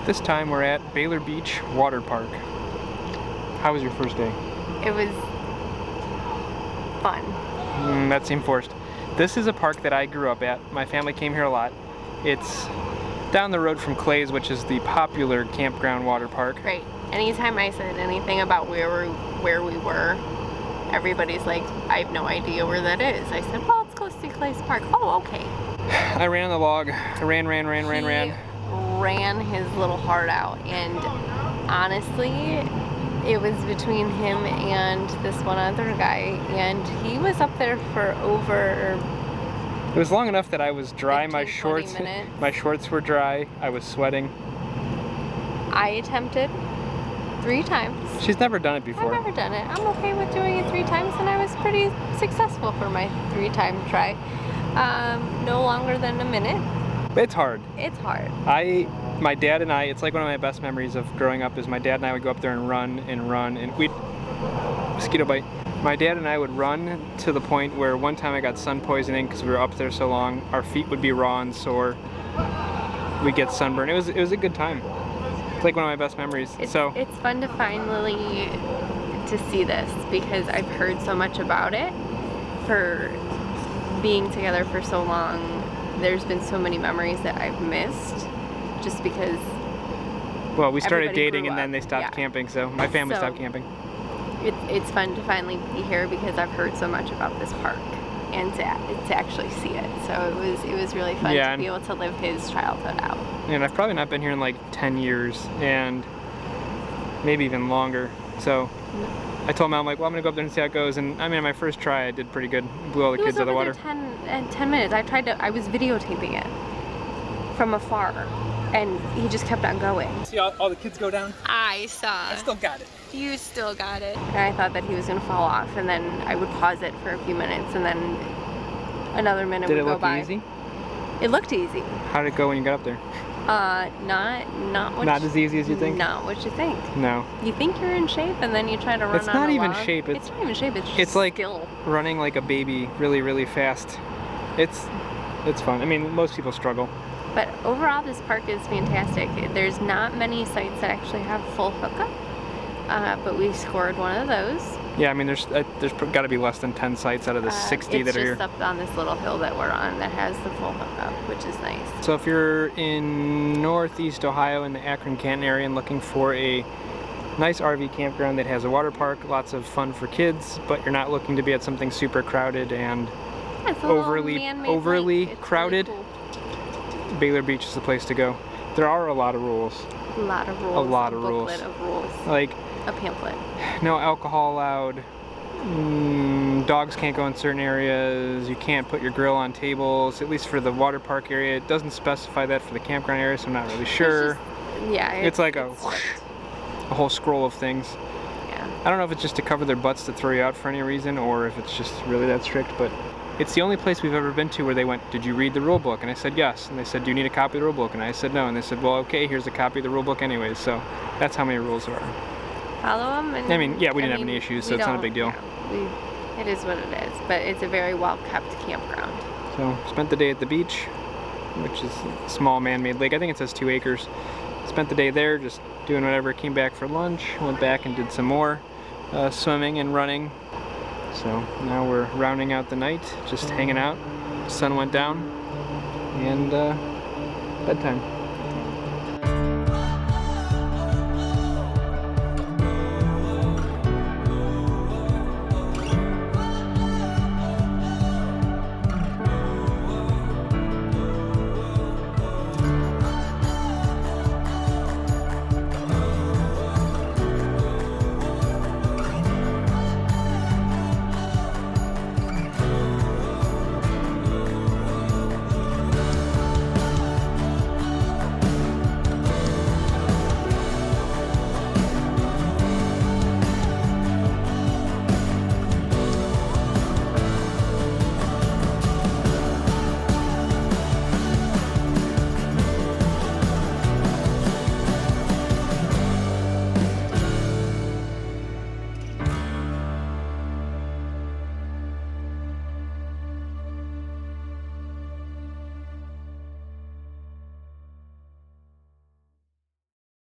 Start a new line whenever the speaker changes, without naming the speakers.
This time we're at Baylor Beach Water Park. How was your first day?
It was fun.
That seemed forced. This is a park that I grew up at. My family came here a lot. It's down the road from Clay's, which is the popular campground water park.
Right. Anytime I said anything about where we were, everybody's like, I have no idea where that is. I said, well, let's go see Clay's Park. Oh, okay.
I ran on the log. I ran.
Ran his little heart out, and honestly, it was between him and this one other guy, and he was up there for over.
It was long enough that I was dry.
15,
My shorts were dry. I was sweating.
I attempted 3 times.
She's never done it before.
I've never done it. I'm okay with doing it 3 times, and I was pretty successful for my 3-time try. No longer than a minute.
It's hard.
It's hard.
My dad and I, it's like one of my best memories of growing up is my dad and I would go up there and run, and we'd, mosquito bite. My dad and I would run to the point where one time I got sun poisoning because we were up there so long. Our feet would be raw and sore. We'd get sunburned. It was a good time. It's like one of my best memories.
It's fun to finally to see this because I've heard so much about it. For being together for so long, there's been so many memories that I've missed just because.
Well, we started dating and then they stopped camping, so my family stopped camping.
It's fun to finally be here because I've heard so much about this park and to actually see it. So it was really fun to be able to live his childhood out.
And I've probably not been here in like 10 years and maybe even longer. So I told Mom, like, well, I'm gonna go up there and see how it goes. And I mean, my first try, I did pretty good. Blew all the kids out of the water.
10 minutes. I was videotaping it from afar, and he just kept on going.
See all the kids go down?
I saw.
I still got it.
You still got it. And I thought that he was gonna fall off, and then I would pause it for a few minutes, and then another minute would go by.
Did it look easy?
It looked easy.
How did it go when you got up there?
Not
as easy as you think?
Not what you think.
No.
You think you're in shape, and then you try to run
It's not even shape.
It's not even shape. It's just
like
skill.
Running like a baby really, really fast. It's fun. I mean, most people struggle.
But overall, this park is fantastic. There's not many sites that actually have full hookup, but we scored one of those.
Yeah, I mean, there's got to be less than 10 sites out of the 60 that are here.
It's just up on this little hill that we're on that has the full hookup, which is nice.
So if you're in Northeast Ohio in the Akron-Canton area and looking for a nice RV campground that has a water park, lots of fun for kids, but you're not looking to be at something super crowded and overly crowded, really cool. Baylor Beach is the place to go. There are a lot of rules.
A lot of rules.
A lot of rules.
Booklet of rules.
Like
a pamphlet.
No alcohol allowed. Dogs can't go in certain areas. You can't put your grill on tables, at least for the water park area. It doesn't specify that for the campground area, so I'm not really sure. It's like a whole scroll of things.
Yeah.
I don't know if it's just to cover their butts to throw you out for any reason, or if it's just really that strict, but it's the only place we've ever been to where they went, did you read the rule book? And I said yes. And they said, do you need a copy of the rule book? And I said no. And they said, well, okay, here's a copy of the rule book anyways. So that's how many rules there are.
Follow them. And
I mean, yeah, we didn't have any issues, so it's not a big deal.
Yeah, it is what it is, but it's a very well-kept campground.
So spent the day at the beach, which is a small man-made lake. I think it says 2 acres. Spent the day there just doing whatever. Came back for lunch, went back and did some more swimming and running. So now we're rounding out the night, just hanging out. The sun went down, and bedtime.